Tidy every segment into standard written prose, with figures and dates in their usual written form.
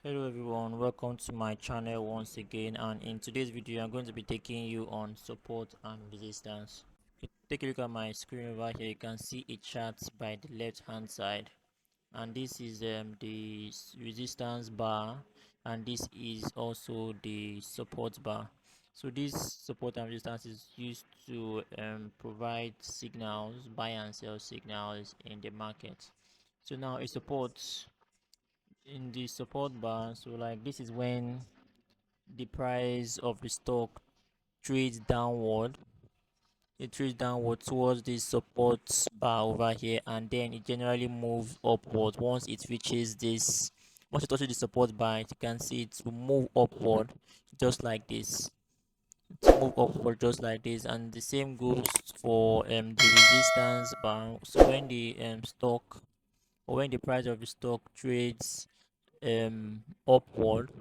Hello everyone, welcome to my channel once again, and in today's video I'm going to be taking you on support and resistance. Take a look at my screen over here. You can see a chart by the left hand side, and this is the resistance bar, and this is also the support bar. So this support and resistance is used to provide signals, buy and sell signals in the market. So now it supports in the support bar. So like this is when the price of the stock trades downward. It trades downward towards this support bar over here, and then it generally moves upward once it touches the support bar. You can see it will move upward just like this. To move upward just like this, and the same goes for the resistance bar. So when the stock, or when the price of the stock trades upward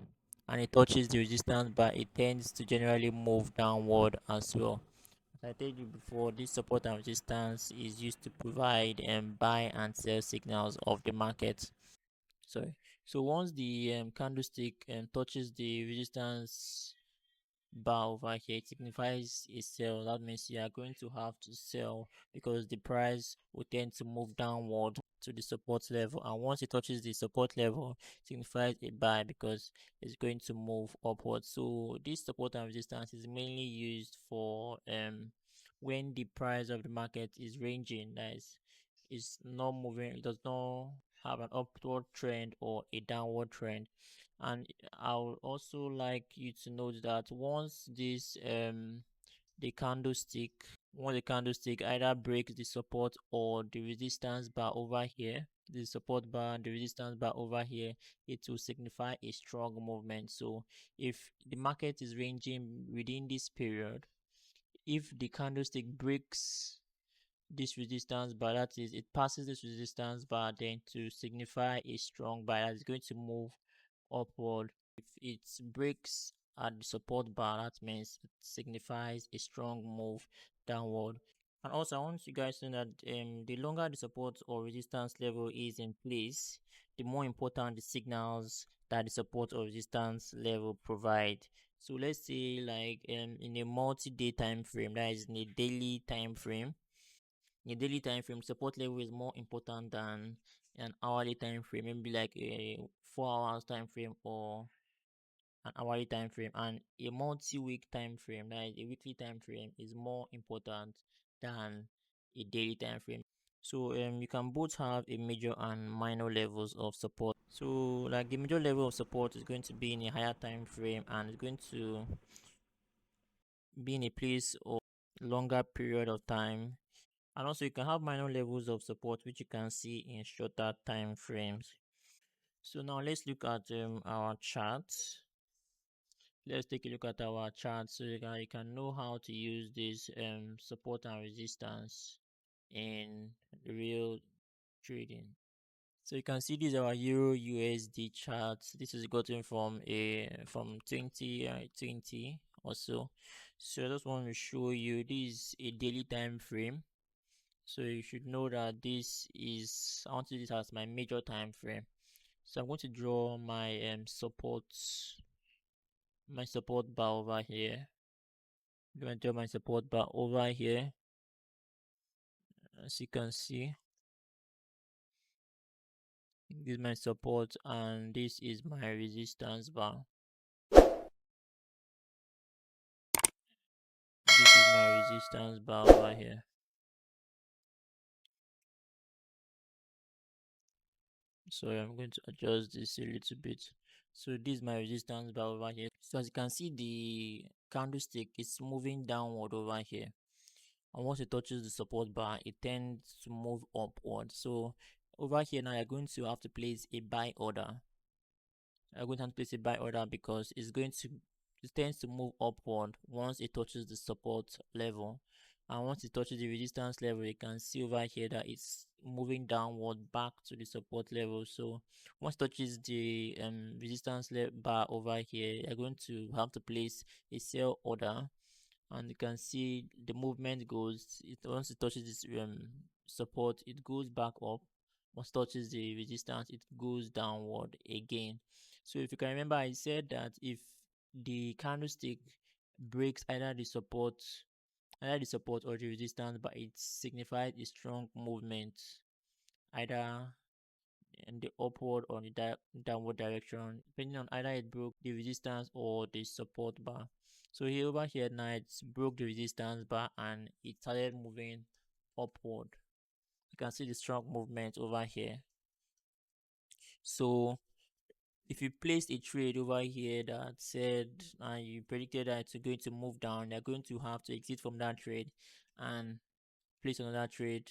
and it touches the resistance bar, it tends to generally move downward as well. As I told you before, this support and resistance is used to provide buy and sell signals of the market. Sorry. So once the candlestick touches the resistance bar over here, it signifies a sell. That means you are going to have to sell because the price will tend to move downward to the support level, and once it touches the support level, it signifies a buy because it's going to move upward. So this support and resistance is mainly used for when the price of the market is ranging, that is not moving, it does not have an upward trend or a downward trend. And I would also like you to note that the candlestick once the candlestick either breaks the support or the resistance bar over here, the support bar and the resistance bar over here, it will signify a strong movement. So if the market is ranging within this period, if the candlestick breaks this resistance bar, that is, it passes this resistance bar, then to signify a strong buy that is going to move upward. If it breaks at the support bar, that means it signifies a strong move downward. And also, I want you guys to know that the longer the support or resistance level is in place, the more important the signals that the support or resistance level provide. So let's say like in a multi-day time frame, that is in a daily time frame. In a daily time frame, support level is more important than an hourly time frame, maybe like a 4 hours time frame or an hourly time frame. And a multi-week time frame, that is a weekly time frame, is more important than a daily time frame. So you can both have a major and minor levels of support. So like the major level of support is going to be in a higher time frame, and it's going to be in a place or longer period of time. And also you can have minor levels of support which you can see in shorter time frames. So now let's look at our chart. Let's take a look at our chart so you can know how to use this support and resistance in real trading. So you can see this is our Euro USD chart. This is gotten from 2020 or so. So I just want to show you, this is a daily time frame. So you should know that I want to use this as my major time frame. So I'm going to draw my support bar over here. I'm going to draw my support bar over here. As you can see, this is my support and this is my resistance bar. This is my resistance bar over here. So I'm going to adjust this a little bit. So this is my resistance bar over here. So as you can see, the candlestick is moving downward over here, and once it touches the support bar, it tends to move upward. So over here now, you're going to have to place a buy order. I'm going to have to place a buy order because it tends to move upward once it touches the support level, and once it touches the resistance level, you can see over here that it's moving downward back to the support level. So once it touches the resistance bar over here, you're going to have to place a sell order, and you can see the movement once it touches this support, it goes back up. Once it touches the resistance, it goes downward again. So if you can remember, I said that if the candlestick breaks either the support or the resistance, but it signifies a strong movement, either in the upward or the downward direction, depending on either it broke the resistance or the support bar. So here over here now it broke the resistance bar and it started moving upward. You can see the strong movement over here. So if you placed a trade over here that said and you predicted that it's going to move down, you're going to have to exit from that trade and place another trade,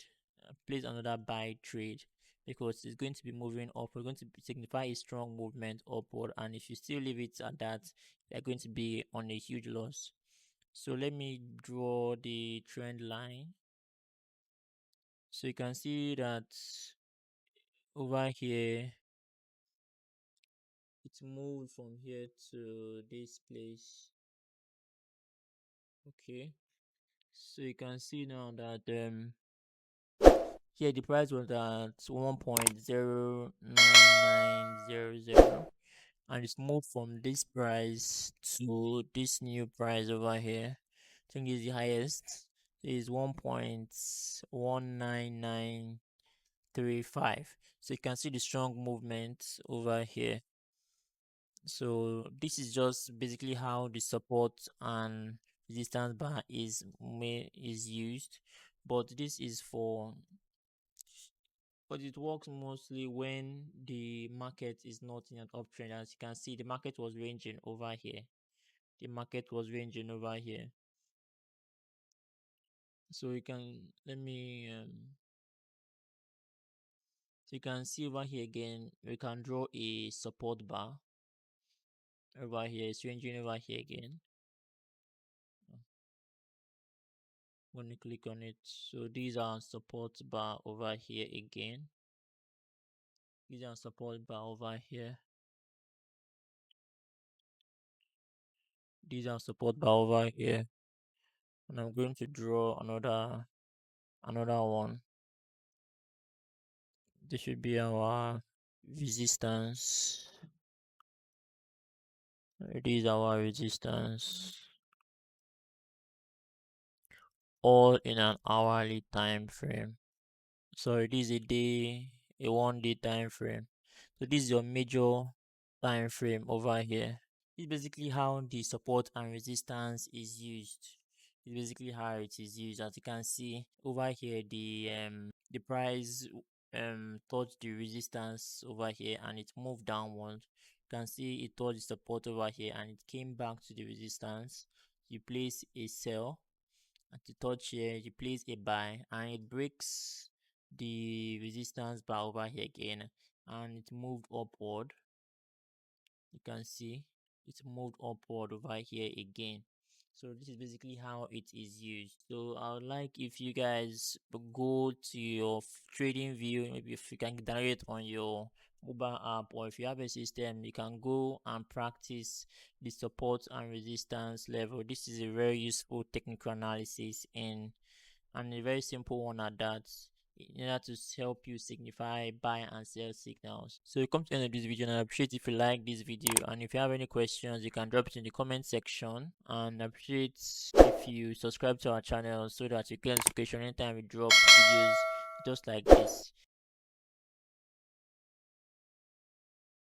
place another buy trade, because it's going to be moving up. We're going to signify a strong movement upward, and if you still leave it at that, you're going to be on a huge loss. So let me draw the trend line. So you can see that over here it moved from here to this place. Okay, so you can see now that here the price was at 1.09900, and it's moved from this price to this new price over here. I think is the highest is 1.19935. So you can see the strong movement over here. So this is just basically how the support and resistance bar is used, but this is for but it works mostly when the market is not in an uptrend. As you can see, the market was ranging over here. The market was ranging over here. So you can so you can see over here again. We can draw a support bar over here. It's ranging over here again. I'm going to click on it. So these are support bar over here again. These are support bar over here. These are support bar over here. And I'm going to draw another one. This should be our resistance. It is our resistance. All in an hourly time frame. So it is a 1 day time frame. So this is your major time frame over here. It's basically how the support and resistance is used. It's basically how it is used. As you can see over here, the price touched the resistance over here and it moved downward. You can see it touched the support over here and it came back to the resistance. You place a sell at the touch here, you place a buy and it breaks the resistance bar over here again and it moved upward. You can see it's moved upward over here again. So this is basically how it is used. So I would like if you guys go to your trading view, maybe if you can download it on your mobile app, or if you have a system, you can go and practice the support and resistance level. This is a very useful technical analysis and a very simple one at that, in order to help you signify buy and sell signals. So you come to the end of this video, and I appreciate if you like this video, and if you have any questions you can drop it in the comment section, and I appreciate if you subscribe to our channel so that you get notification anytime we drop videos just like this.